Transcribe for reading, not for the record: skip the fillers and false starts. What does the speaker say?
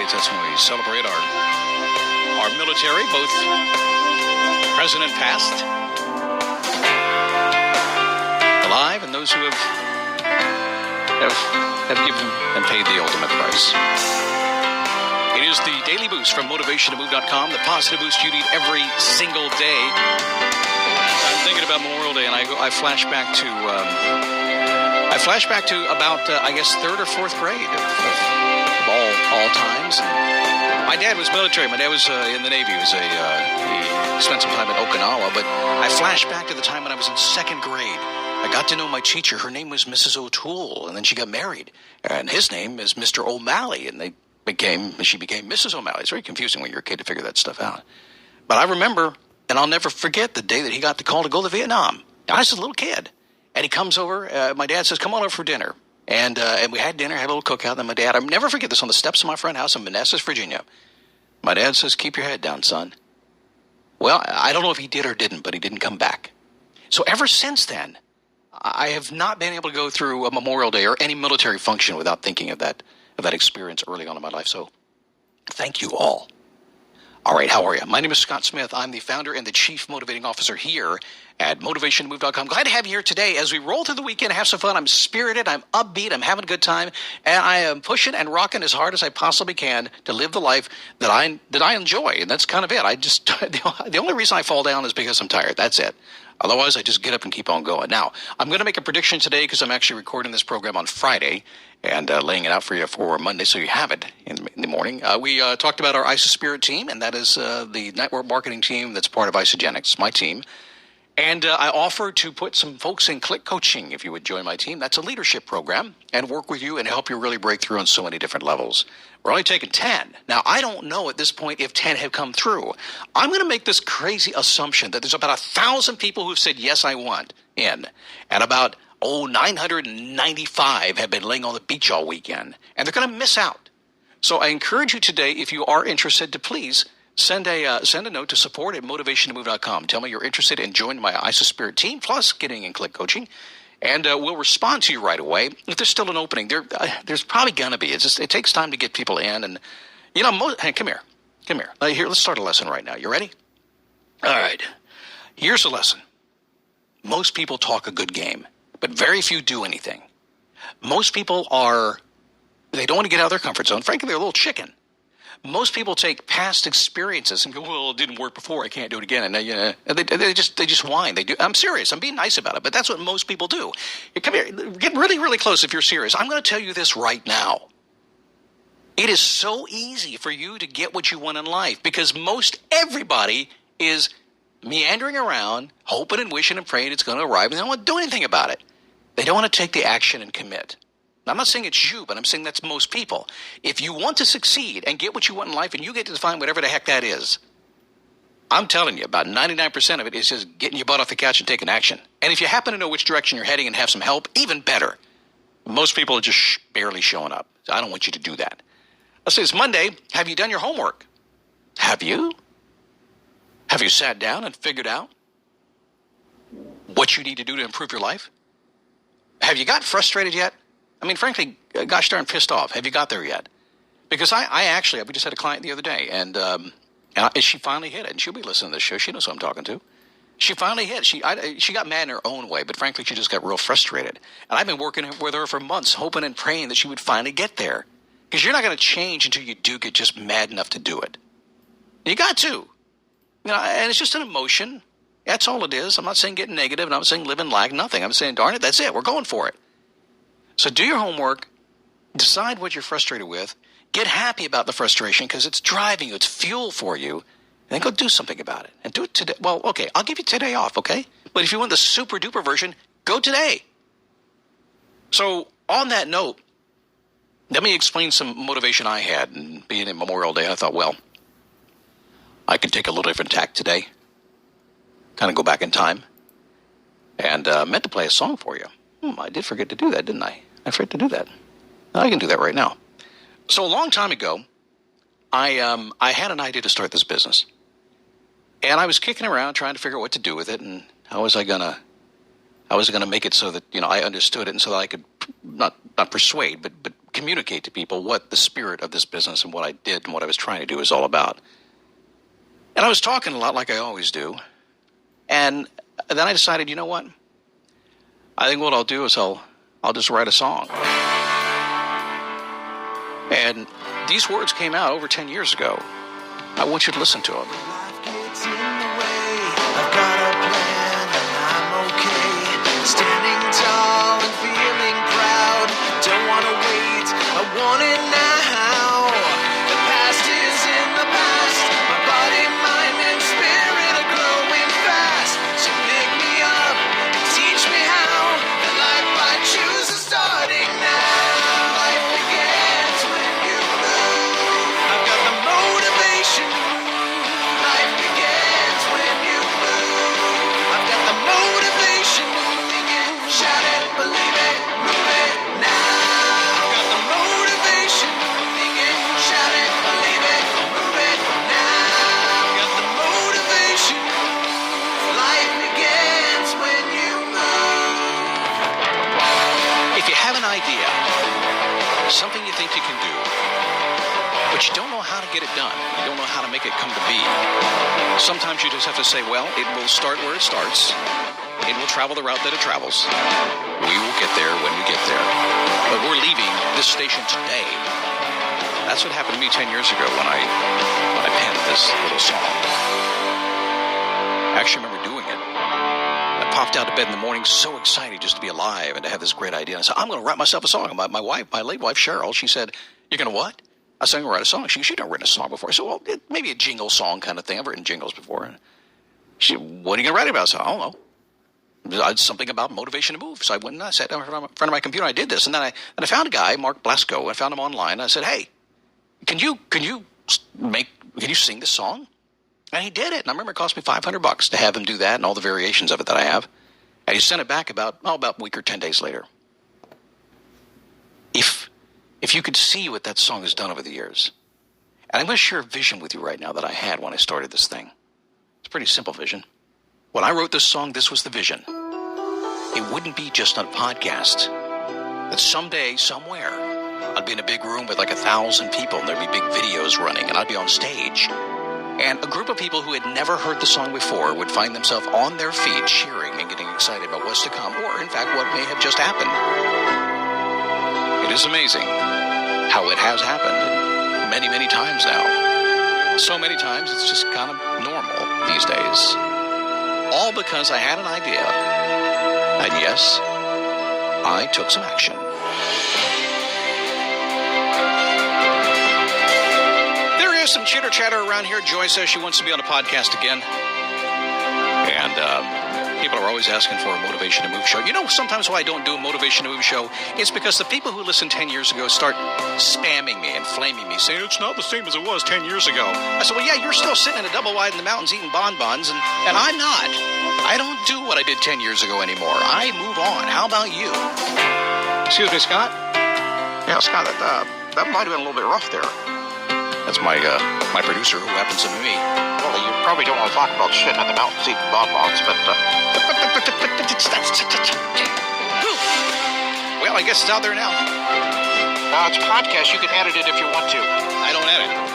Days. That's when we celebrate our military, both present and past, alive, and those who have given and paid the ultimate price. It is the Daily Boost from MotivationToMove.com, the positive boost you need every single day. I'm thinking about Memorial Day, and I flash back to about I guess third or fourth grade of all times. And my dad was military. My dad was in the Navy. He spent some time in Okinawa. But I flash back to the time when I was in second grade. I got to know my teacher. Her name was Mrs. O'Toole, and then she got married, and his name is Mr. O'Malley, and she became Mrs. O'Malley. It's very confusing when you're a kid to figure that stuff out. But I remember, and I'll never forget the day that he got the call to go to Vietnam. I was a little kid, and he comes over. My dad says, "Come on over for dinner," and we had dinner, had a little cookout. And then my dad, I'll never forget this, on the steps of my friend's house in Manassas, Virginia. My dad says, "Keep your head down, son." Well, I don't know if he did or didn't, but he didn't come back. So ever since then, I have not been able to go through a Memorial Day or any military function without thinking of that experience early on in my life. So thank you all. All right, how are you? My name is Scott Smith. I'm the founder and the chief motivating officer here at MotivationToMove.com. Glad to have you here today as we roll through the weekend, have some fun. I'm spirited, I'm upbeat, I'm having a good time, and I am pushing and rocking as hard as I possibly can to live the life that I enjoy, and that's kind of it. The only reason I fall down is because I'm tired. That's it. Otherwise, I just get up and keep on going. Now, I'm going to make a prediction today because I'm actually recording this program on Friday and laying it out for you for Monday, so you have it in the morning. We talked about our ISA Spirit team, and that is the network marketing team that's part of Isagenix, my team. And I offered to put some folks in Click Coaching if you would join my team. That's a leadership program and work with you and help you really break through on so many different levels. We're only taking 10. Now, I don't know at this point if 10 have come through. I'm going to make this crazy assumption that there's about 1,000 people who've said, yes, I want in. And about, 995 have been laying on the beach all weekend. And they're going to miss out. So I encourage you today, if you are interested, to please send a note to support@motivationtomove.com. Tell me you're interested in joining my ISA Spirit team, plus getting in Click Coaching. And we'll respond to you right away. If there's still an opening, there's probably going to be. It takes time to get people in. And, hey, come here. Here, let's start a lesson right now. You ready? All right. Here's a lesson. Most people talk a good game, but very few do anything. Most people they don't want to get out of their comfort zone. Frankly, they're a little chicken. Most people take past experiences and go, well, it didn't work before, I can't do it again. And they just whine. I'm serious. I'm being nice about it, but that's what most people do. Come here. Get really, really close if you're serious. I'm going to tell you this right now. It is so easy for you to get what you want in life because most everybody is meandering around, hoping and wishing and praying it's going to arrive, and they don't want to do anything about it. They don't want to take the action and commit. I'm not saying it's you, but I'm saying that's most people. If you want to succeed and get what you want in life and you get to define whatever the heck that is, I'm telling you, about 99% of it is just getting your butt off the couch and taking action. And if you happen to know which direction you're heading and have some help, even better. Most people are just barely showing up. So I don't want you to do that. Let's say it's Monday. Have you done your homework? Have you? Have you sat down and figured out what you need to do to improve your life? Have you got frustrated yet? I mean, frankly, gosh darn pissed off. Have you got there yet? Because we just had a client the other day, and she finally hit it. And she'll be listening to this show. She knows who I'm talking to. She finally hit. She got mad in her own way, but frankly, she just got real frustrated. And I've been working with her for months, hoping and praying that she would finally get there. Because you're not going to change until you do get just mad enough to do it. You got to. And it's just an emotion. That's all it is. I'm not saying get negative, and I'm not saying live in lag, nothing. I'm saying, darn it, that's it. We're going for it. So do your homework, decide what you're frustrated with, get happy about the frustration because it's driving you, it's fuel for you, and then go do something about it. And do it today. Well, okay, I'll give you today off, okay? But if you want the super duper version, go today. So on that note, let me explain some motivation I had. And being in Memorial Day, I thought, well, I could take a little different tack today, kind of go back in time, and meant to play a song for you. I did forget to do that, didn't I? I forgot to do that. I can do that right now. So a long time ago, I had an idea to start this business. And I was kicking around trying to figure out what to do with it, and how was I gonna make it so that I understood it, and so that I could not persuade, but communicate to people what the spirit of this business and what I did and what I was trying to do is all about. And I was talking a lot like I always do. And then I decided, you know what? I think what I'll do is I'll just write a song. And these words came out over 10 years ago. I want you to listen to them. Life gets in the way. I've got a plan and I'm okay. Standing tall and feeling proud. Don't want to wait, I want it now. The past is in the past. My body, mind, and spirit are growing fast. So pick me up and teach me how. The life I choose is starting now. Life begins when you move. I've got the motivation to move. Life begins when you move. I've got the motivation to think it, shout it, believe it, move it now. I've got the motivation to think it, shout it, believe it, move it now. I've got the motivation. Life begins when you move. If you have an idea, something you think you can do, but you don't know how to get it done, you don't know how to make it come to be, sometimes you just have to say, well, it will start where it starts. It will travel the route that it travels. We will get there when we get there. But we're leaving this station today. That's what happened to me 10 years ago when I penned this little song. I actually remember doing it. I popped out of bed in the morning so excited just to be alive and to have this great idea. And I said, I'm going to write myself a song. My late wife, Cheryl, she said, you're going to what? I said, I'm going to write a song. She'd never written a song before. I said, well, maybe a jingle song kind of thing. I've written jingles before. And she said, what are you going to write about? I said, I don't know. It's something about motivation to move. So I went and I sat down in front of my computer and I did this. And then I found a guy, Mark Blasco. I found him online. And I said, hey, can you sing this song? And he did it. And I remember it cost me $500 to have him do that and all the variations of it that I have. And he sent it back about a week or 10 days later. If you could see what that song has done over the years. And I'm going to share a vision with you right now that I had when I started this thing. It's a pretty simple vision. When I wrote this song, this was the vision. It wouldn't be just a podcast. That someday, somewhere, I'd be in a big room with like 1,000 people and there'd be big videos running and I'd be on stage. And a group of people who had never heard the song before would find themselves on their feet cheering and getting excited about what's to come, or in fact, what may have just happened. It is amazing how it has happened many, many times now. So many times it's just kind of normal these days. All because I had an idea. And yes, I took some action. There is some chitter chatter around here. Joy says she wants to be on a podcast again. And people are always asking for a Motivation to Move show. You know, sometimes why I don't do a Motivation to Move show is because the people who listened 10 years ago start spamming me and flaming me, saying it's not the same as it was 10 years ago. I said, well, yeah, you're still sitting in a double wide in the mountains eating bonbons, and I'm not. I don't do what I did 10 years ago anymore. I move on. How about you? Excuse me, Scott? Yeah, Scott, that might have been a little bit rough there. That's my producer, who happens to be me. Well, you probably don't want to talk about shit at the mountains eating bonbons, but well, I guess it's out there now. It's a podcast. You can edit it if you want to. I don't edit.